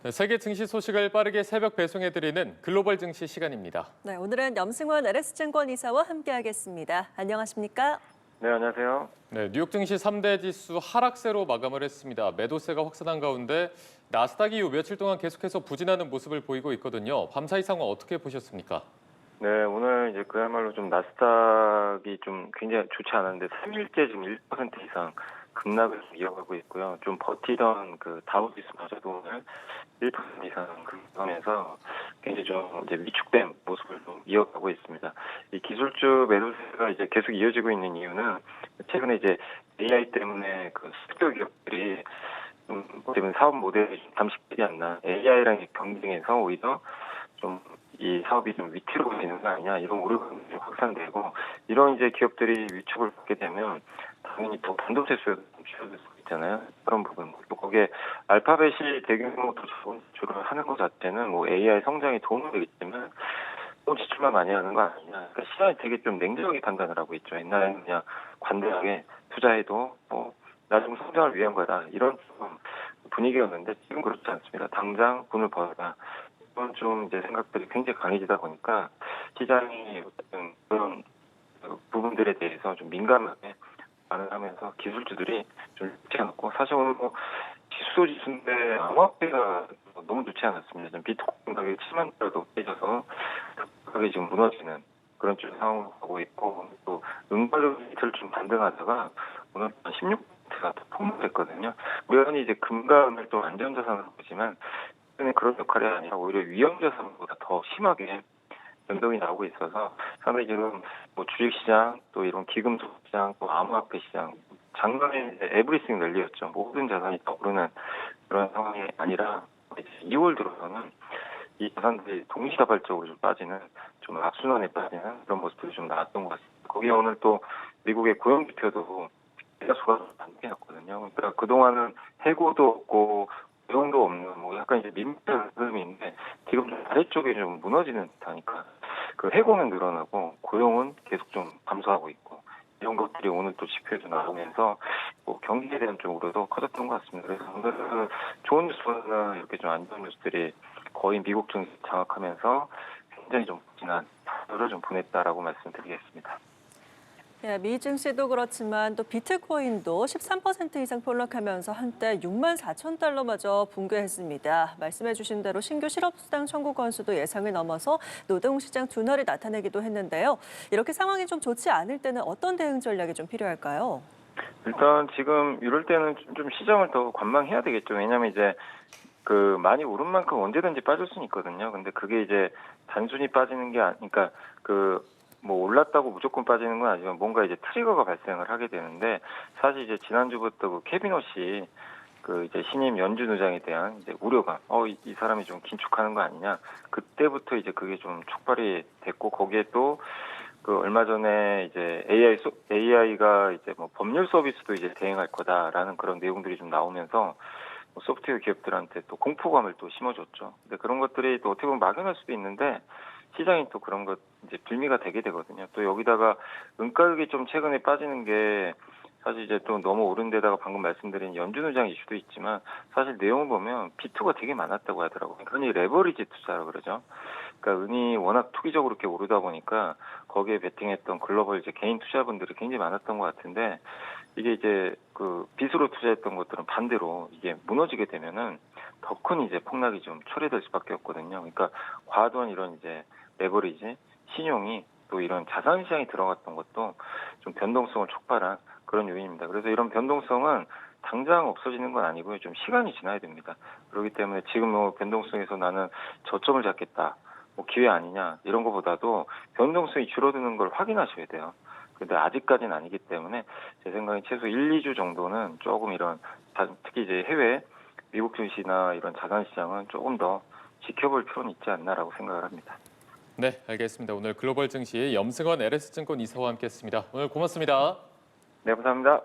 네, 세계 증시 소식을 빠르게 새벽 배송해드리는 글로벌 증시 시간입니다. 네, 오늘은 염승원 LS증권 이사와 함께하겠습니다. 안녕하십니까? 네, 안녕하세요. 네, 뉴욕 증시 3대 지수 하락세로 마감을 했습니다. 매도세가 확산한 가운데 나스닥이 이후 며칠 동안 계속해서 부진하는 모습을 보이고 있거든요. 밤사이 상황 어떻게 보셨습니까? 네, 오늘 이제 그야말로 좀 나스닥이 좀 굉장히 좋지 않았는데 3일째 지금 1% 이상 급락을 이어가고 있고요. 좀 버티던 그 다우지수마저도 오늘 1% 이상 급락하면서 굉장히 좀 이제 위축된 모습을 좀 이어가고 있습니다. 이 기술주 매도세가 이제 계속 이어지고 있는 이유는 최근에 이제 AI 때문에 그 수익 기업들이 좀 사업 모델이 좀 잠식되지 않나, AI랑 경쟁에서 오히려 좀 이 사업이 좀 위태로워 되는 거 아니냐, 이런 우려감이 좀 확산되고, 이런 이제 기업들이 위축을 받게 되면 당연히 또 반도체 수요도 좀 줄어들 수 있잖아요. 그런 부분. 또 거기에 알파벳이 대규모 자본 지출을 하는 것 자체는 뭐 AI 성장에 도움이 되겠지만 또 지출만 많이 하는 거 아니냐. 그러니까 시장이 되게 좀 냉정하게 판단을 하고 있죠. 옛날에는 그냥 관대하게 투자해도 뭐 나중 성장을 위한 거다, 이런 좀 분위기였는데 지금 그렇지 않습니다. 당장 돈을 벌어라, 이런 좀 이제 생각들이 굉장히 강해지다 보니까 시장이 어쨌든 그런 부분들에 대해서 좀 민감하게 반응하면서 기술주들이 좀 좋지 않았고, 사실 오늘 뭐 지수인데 암호화폐가 너무 좋지 않았습니다. 지금 비트코인 가격이 7만 달러도 깨져서 가격이 지금 무너지는 그런 좀 상황으로 가고 있고, 또 은발료를 좀 반등하다가 오늘 16%가 더 폭락했거든요. 우리가 흔히 이제 금과 은을 또 안전자산으로 보지만 그런 역할이 아니라 오히려 위험자산보다 더 심하게 변동이 나오고 있어서 상당히 지금 뭐 주식시장, 또 이런 기금속 시장, 또 암호화폐 시장, 장관의 이제 에브리싱 랠리였죠. 모든 자산이 떠오르는 그런 상황이 아니라 이제 2월 들어서는 이 자산들이 동시다발적으로 좀 빠지는, 좀 악순환에 빠지는 그런 모습들이 좀 나왔던 것 같습니다. 거기에 오늘 또 미국의 고용 지표도 대다수가 반등했거든요. 그러니까 그동안은 해고도 없고 고용도 없는 뭐 약간 이제 밋밋한 흐름인데 지금 좀 아래쪽에 좀 무너지는 듯하니까 그 해고는 늘어나고 고용은 계속 좀 감소하고 있고, 이런 것들이 오늘 또 지표에도 나오면서 뭐 경기에 대한 쪽으로도 커졌던 것 같습니다. 그래서 오늘은 좋은 뉴스나 이렇게 좀 안 좋은 뉴스들이 거의 미국 증시 장악하면서 굉장히 좀 진한 하루를 좀 보냈다라고 말씀드리겠습니다. 예, 미 증시도 그렇지만 또 비트코인도 13% 이상 폭락하면서 한때 6만 4천 달러마저 붕괴했습니다. 말씀해 주신 대로 신규 실업수당 청구 건수도 예상을 넘어서 노동시장 둔화를 나타내기도 했는데요. 이렇게 상황이 좀 좋지 않을 때는 어떤 대응 전략이 좀 필요할까요? 일단 지금 이럴 때는 좀 시장을 더 관망해야 되겠죠. 왜냐하면 이제 그 많이 오른 만큼 언제든지 빠질 수는 있거든요. 근데 그게 이제 단순히 빠지는 게 아니니까 그 뭐 올랐다고 무조건 빠지는 건 아니지만 뭔가 이제 트리거가 발생을 하게 되는데, 사실 이제 지난주부터 그 케빈 오씨 그 이제 신임 연준 의장에 대한 이제 우려가 이 사람이 좀 긴축하는 거 아니냐, 그때부터 이제 그게 좀 촉발이 됐고, 거기에 또 그 얼마 전에 이제 AI가 이제 뭐 법률 서비스도 이제 대행할 거다라는 그런 내용들이 좀 나오면서 뭐 소프트웨어 기업들한테 또 공포감을 또 심어줬죠. 근데 그런 것들이 또 어떻게 보면 막연할 수도 있는데 시장이 또 그런 것 이제 빌미가 되게 되거든요. 또 여기다가 은가격이 좀 최근에 빠지는 게 사실 이제 또 너무 오른 데다가 방금 말씀드린 연준 의장 이슈도 있지만, 사실 내용을 보면 비투가 되게 많았다고 하더라고요. 흔히 레버리지 투자라고 그러죠. 그러니까 은이 워낙 투기적으로 이렇게 오르다 보니까 거기에 베팅했던 글로벌 이제 개인 투자분들이 굉장히 많았던 것 같은데, 이게 이제 그 빚으로 투자했던 것들은 반대로 이게 무너지게 되면은 더 큰 이제 폭락이 좀 초래될 수밖에 없거든요. 그러니까 과도한 이런 이제 레버리지, 신용이 또 이런 자산 시장에 들어갔던 것도 좀 변동성을 촉발한 그런 요인입니다. 그래서 이런 변동성은 당장 없어지는 건 아니고요. 좀 시간이 지나야 됩니다. 그렇기 때문에 지금 뭐 변동성에서 나는 저점을 잡겠다, 뭐 기회 아니냐, 이런 것보다도 변동성이 줄어드는 걸 확인하셔야 돼요. 근데 아직까지는 아니기 때문에 제 생각엔 최소 1, 2주 정도는 조금 이런 특히 이제 해외 미국 증시나 이런 자산 시장은 조금 더 지켜볼 필요는 있지 않나라고 생각을 합니다. 네, 알겠습니다. 오늘 글로벌 증시 염승원 LS증권 이사와 함께했습니다. 오늘 고맙습니다. 네, 감사합니다.